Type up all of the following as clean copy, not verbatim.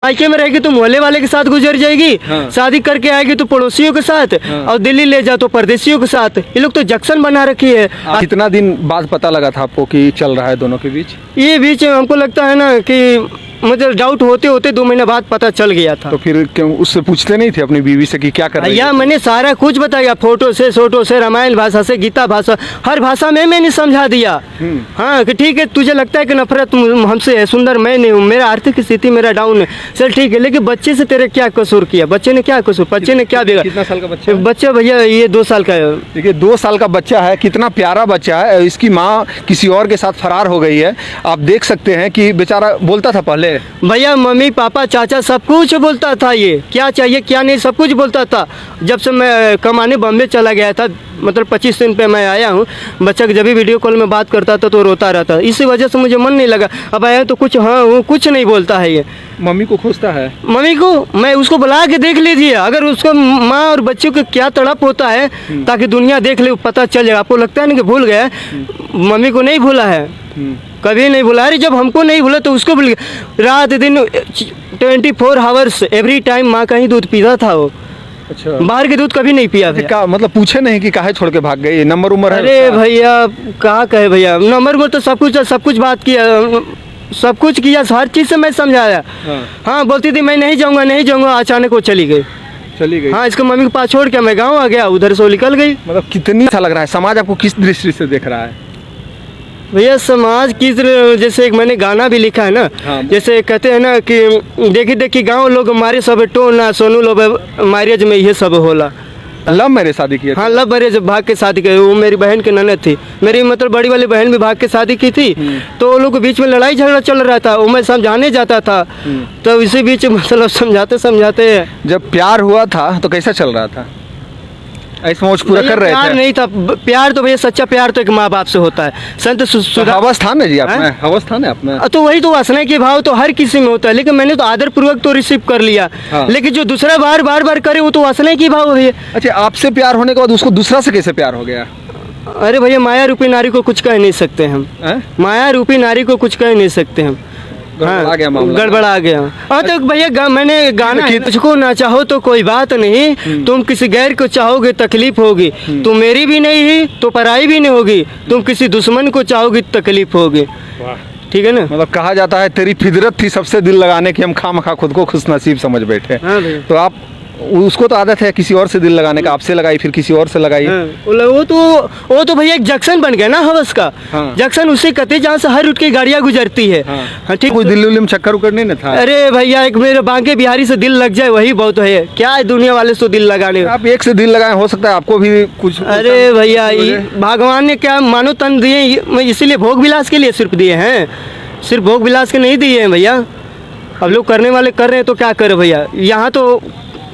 मायके में रहेगी तो मोहल्ले वाले के साथ गुजर जाएगी, शादी करके आएगी तो पड़ोसियों के साथ, और दिल्ली ले जाओ तो परदेशियों के साथ। ये लोग तो जंक्शन बना रखी है। कितना दिन बाद पता लगा था आपको कि चल रहा है दोनों के बीच? ये बीच हमको लगता है ना कि मुझे डाउट होते होते 2 महीने बाद पता चल गया था। तो फिर क्यों उससे पूछते नहीं थे अपनी बीवी से कि क्या कर रही है? भैया मैंने सारा कुछ बताया, फोटो से, सोटो से, रामायण भाषा से, गीता भाषा, हर भाषा में मैंने समझा दिया। हाँ कि ठीक है, तुझे लगता है कि नफरत हमसे है, सुंदर मैं नहीं हूँ, मेरा आर्थिक स्थिति मेरा डाउन है, चल ठीक है, लेकिन बच्चे से तेरे क्या कसूर किया? बच्चे ने क्या कसूर, बच्चे ने क्या बिगाड़ा? कितना साल का बच्चा? बच्चा भैया ये 2 साल का है। देखिए 2 साल का बच्चा है, कितना प्यारा बच्चा है। इसकी माँ किसी और के साथ फरार हो गई है। आप देख सकते हैं कि बेचारा बोलता था पहले, भैया मम्मी पापा चाचा सब कुछ बोलता था, ये क्या चाहिए क्या नहीं सब कुछ बोलता था। जब से मैं कमाने बॉम्बे चला गया था, मतलब 25 दिन पे मैं आया हूँ, बच्चा जब भी वीडियो कॉल में बात करता था तो रोता रहता, इसी वजह से मुझे मन नहीं लगा। अब आया तो कुछ हाँ वो कुछ नहीं बोलता है। ये मम्मी को खोजता है। मम्मी को मैं उसको बुला के देख लीजिए, अगर उसको माँ और बच्चों को क्या तड़प होता है ताकि दुनिया देख ले, पता चल जाएगा। आपको लगता है ना कि भूल गया, मम्मी को नहीं भूला है, कभी नहीं भूला। अरे जब हमको नहीं भूला तो उसको भूल गया। रात दिन 24 आवर्स एवरी टाइम माँ का ही दूध पीता था वो। अच्छा, बाहर के दूध कभी नहीं पिया था। का मतलब पूछे नहीं कि काहे छोड़ के भाग गए? नंबर उम्र है? अरे भैया कहाँ कहे भैया, नंबर में तो सब कुछ बात किया, सब कुछ किया, हर चीज़ से मैं समझाया। हाँ बोलती थी मैं नहीं जाऊँगा, अचानक वो चली गई। हाँ इसको मम्मी के पास छोड़ के मैं गाँव आ गया, उधर से वो निकल गई। मतलब कितनी अच्छा लग रहा है। समाज आपको किस दृष्टि से देख रहा है भैया? समाज किस, जैसे एक मैंने गाना भी लिखा है ना, जैसे कहते हैं ना कि देखी गांव लोग मारे सब टोना, सोनू लोग मैरिज में ये सब होला। लव मैरिज शादी की? हाँ लव मैरिज भाग के शादी की। वो मेरी बहन की ननद थी, मेरी मतलब बड़ी वाली बहन भी भाग के शादी की थी। तो लोग के बीच में लड़ाई झगड़ा चल रहा था, वो मैं समझाने जाता था, तो इसी बीच मतलब समझाते जब प्यार हुआ था तो कैसा चल रहा था? ऐसा मौज पूरा कर रहे थे? प्यार नहीं था। प्यार तो भैया सच्चा प्यार तो एक माँ बाप से होता है। संत हवस था ना जी आप में? हवस था ना आप में? तो वही तो वासना के भाव तो हर किसी में होता है, लेकिन मैंने तो आदर पूर्वक तो रिसीव कर लिया। लेकिन जो दूसरा बार करे वो तो वासना के भाव है। अच्छा, आपसे प्यार होने के बाद उसको दूसरा से कैसे प्यार हो गया? अरे भैया माया रूपी नारी को कुछ कह नहीं सकते हम। माया रूपी नारी को कुछ कह नहीं सकते हम। गड़बड़ा गया। हाँ तो भैया मैंने गाना तुझको ना चाहो तो कोई बात नहीं, तुम किसी गैर को चाहोगे तकलीफ होगी, तुम मेरी भी नहीं ही तो पराई भी नहीं होगी, तुम किसी दुश्मन को चाहोगे तकलीफ होगी। ठीक है ना? मतलब कहा जाता है तेरी फितरत थी सबसे दिल लगाने की, हम खामखा खुद को खुशनसीब समझ बैठे। तो आप उसको तो आदत है किसी और से दिल लगाने का, आपसे लगाई फिर किसी और से लगाई। वो तो भैया एक जंक्शन बन गया ना हवस का। जंक्शन उसे कहते जहाँ से हर रूट की गाड़ियाँ गुजरती है। ठीक, कोई दिल्ली में चक्कर उक्कर नहीं था? अरे भैया एक मेरे बांके बिहारी से दिल लग जाए वही बहुत है, क्या है दुनिया वाले से दिल लगाने। आप एक से दिल लगाए, हो सकता है आपको भी कुछ। अरे भैया भगवान ने क्या मानो तन दिए, इसीलिए भोग विलास के लिए सिर्फ दिए हैं, सिर्फ भोग विलास के नहीं दिए हैं भैया। अब लोग करने वाले कर रहे हैं तो क्या करे भैया, यहाँ तो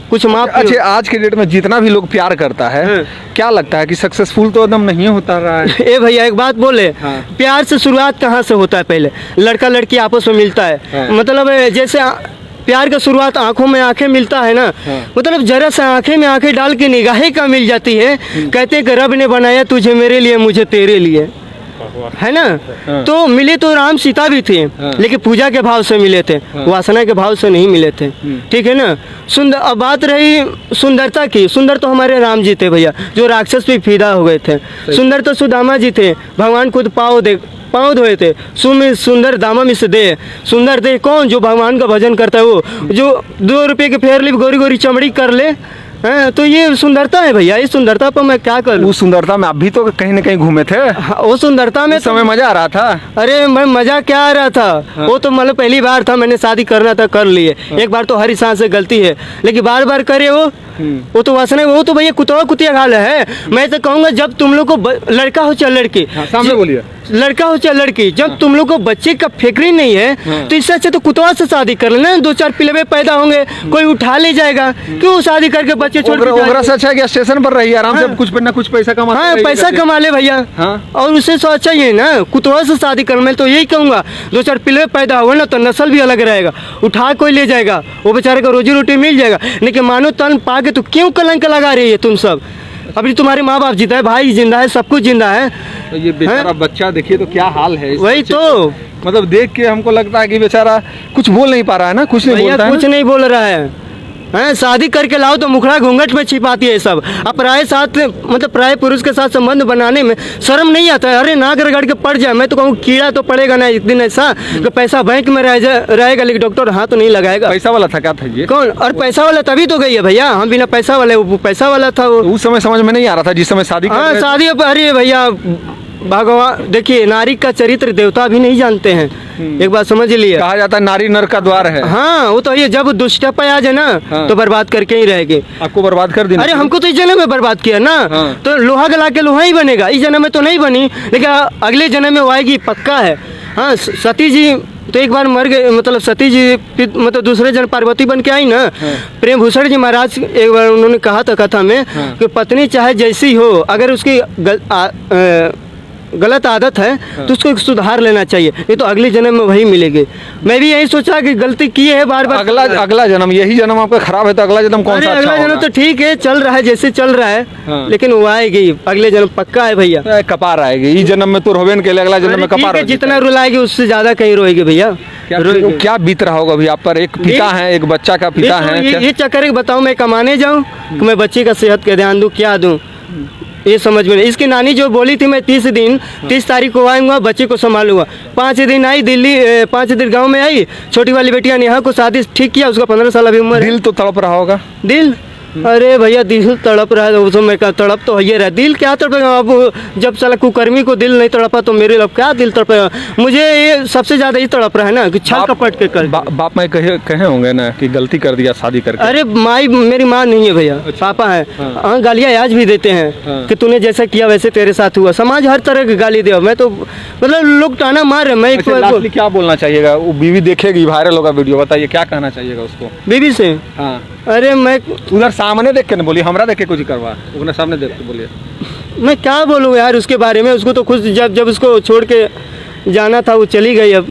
कुछ माफ। अच्छा, आज के डेट में जितना भी लोग प्यार करता है, क्या लगता है कि सक्सेसफुल तो एकदम नहीं होता रहा है? ए भैया एक बात बोले, प्यार से शुरुआत कहाँ से होता है? पहले लड़का लड़की आपस में मिलता है, मतलब जैसे प्यार का शुरुआत आंखों में आंखें मिलता है ना, मतलब जरा सा आंखें में आंखें डाल के निगाहें का मिल जाती है। कहते हैं कि रब ने बनाया तुझे मेरे लिए, मुझे तेरे लिए, है ना? तो मिले तो राम सीता भी थे, लेकिन पूजा के भाव से मिले थे, वासना के भाव से नहीं मिले थे। ठीक है ना? सुंदर। अब बात रही सुंदरता की, सुंदर तो हमारे राम जी थे भैया, जो राक्षस भी फिदा हो गए थे। सुंदर तो सुदामा जी थे, भगवान खुद पाँव धोए थे। सुंदर दामम इस दे, सुंदर दे कौन? जो भगवान का भजन करता है, वो जो 2 रुपये के फेयर लिप गोरी गोरी चमड़ी कर ले। तो ये सुंदरता है भैया, इस सुंदरता पर मैं क्या करूं? उस सुंदरता में आप भी तो कहीं न कहीं घूमे थे। वो सुंदरता में समय मजा आ रहा था। अरे मैं मजा क्या आ रहा था? वो तो मतलब पहली बार था, मैंने शादी करना था कर लिए। एक बार तो हर इंसान से गलती है, लेकिन बार बार करे वो तो वासना, वो तो भैया कुतिया हाल है। मैं तो कहूँगा जब तुम लोग को लड़का हो चाहे लड़की, सामने बोलिए, लड़का हो चाहे लड़की, जब तुम लोग को बच्चे का फिक्र नहीं है तो इससे अच्छा तो कुतवा से शादी कर लेना। 2-4 पिलवे पैदा होंगे, कोई उठा ले जाएगा, क्यों शादी करके बच्चे छोड़ ओगरा से अच्छा है स्टेशन पर रहिए आराम से, कुछ ना कुछ पैसा कमा। हाँ पैसा कमा ले भैया। और उससे तो अच्छा ही है ना, कुतवा से शादी कर। मैं तो यही कहूँगा 2-4 पिलवे पैदा हुआ ना तो नस्ल भी अलग रहेगा, उठा कोई ले जाएगा, वो बेचारे को रोजी रोटी मिल जाएगा। लेकिन मानो तन पा के तो क्यों कलंक लगा रही है तुम सब? अभी तुम्हारे माँ बाप जिंदा है, भाई जिंदा है, सब कुछ जिंदा है। तो ये बेचारा बच्चा देखिए तो क्या हाल है। वही तो मतलब देख के हमको लगता है कि बेचारा कुछ बोल नहीं पा रहा है ना, कुछ नहीं भैया बोलता है कुछ ना? नहीं बोल रहा है। हैं, शादी करके लाओ तो मुखड़ा घूंघट में छिपाती है सब। अब पराये साथ मतलब पराये पुरुष के साथ संबंध बनाने में शर्म नहीं आता है। अरे नाक रगड़ के पड़ जाए, मैं तो कहूँ कीड़ा तो पड़ेगा ना एक दिन ऐसा कि पैसा बैंक में रहेगा लेकिन डॉक्टर हाथ तो नहीं लगाएगा। पैसा वाला था क्या था ये? कौन? और पैसा वाला तभी तो गई है भैया, हम बिना पैसा वाले, वो पैसा वाला था वो। तो उस समय समझ में नहीं आ रहा था जिस समय शादी कर हाँ रहे थे? शादी, अरे भैया भगवान देखिए, नारी का चरित्र देवता भी नहीं जानते हैं, एक बात समझ लिए। कहा जाता है नारी नर का द्वार है। हाँ वो तो ये, जब दुष्टा पे आ जाए ना हाँ। तो बर्बाद करके ही रहेगी। आपको बर्बाद कर देना। अरे हमको तो इस जन्म में बर्बाद किया ना, हाँ। तो लोहा गला के लोहा ही बनेगा। इस जन्म में तो नहीं बनी, लेकिन अगले जन्म में वो आएगी पक्का है। हाँ सती जी तो एक बार मर गए, मतलब सती जी मतलब दूसरे जन्म पार्वती बन के आई ना। प्रेम भूषण जी महाराज एक बार उन्होंने कहा था कथा में कि पत्नी चाहे जैसी हो, अगर उसकी गलत आदत है तो उसको सुधार लेना चाहिए, ये तो अगले जन्म में वही मिलेगी। मैं भी यही सोचा कि गलती की है बार बार। अगला जन्म, यही जन्म आपका खराब है तो अगला जन्म कौन सा अच्छा अगला जन्म होगा? तो ठीक है, चल रहा है जैसे चल रहा है। हाँ। लेकिन वो आएगी, अगले जन्म पक्का है भैया। कपार आएगी, इस जन्म में तो रोवेन के लिए, अगला जन्म में कपार। जितना रुलाएगी उससे ज्यादा कहीं रोएगी भैया। क्या बीत रहा होगा अभी आप पर? एक पिता है, एक बच्चा का पिता है। ये चक्कर है, बताओ मैं कमाने जाऊँ कि मैं बच्चे का सेहत का ध्यान दूँ, क्या दूँ ये समझ में नहीं। इसकी नानी जो बोली थी मैं 30 तारीख को आऊँगा, बच्चे को संभालूंगा। 5 दिन आई दिल्ली, 5 दिन गांव में आई, छोटी वाली बेटिया नेहा को शादी ठीक किया, उसका 15 साल अभी उम्र है। दिल तो तड़प रहा होगा। दिल, अरे भैया दिल तड़प रहा है, उस समय का तड़प तो है रहा। दिल क्या तड़पेगा अब, जब साला कुकर्मी को दिल नहीं तड़पा तो मेरे लिए क्या दिल तड़पेगा। मुझे ये सबसे ज्यादा ये तड़प रहा है ना कि छल कपट के कर। बाप मैं कहे होंगे ना कि गलती कर दिया शादी करके। अरे माई मेरी माँ नहीं है भैया, पापा है। हाँ गालियाँ आज भी देते हैं कि तूने जैसा किया वैसे तेरे साथ हुआ। समाज हर तरह की गाली दे, मैं तो मतलब लोग ताना मार रहे। मैं लास्टली क्या बोलना चाहिएगा? वो बीवी देखेगी, वायरल होगा वीडियो, बताइए क्या कहना चाहिएगा उसको बीवी से? हाँ अरे मैं उधर सामने देख के ना बोलिए, हमरा देख के कुछ करवा, उधर सामने देख के बोलिए। मैं क्या बोलूँ यार उसके बारे में। उसको तो खुद जब उसको छोड़ के जाना था वो चली गई। अब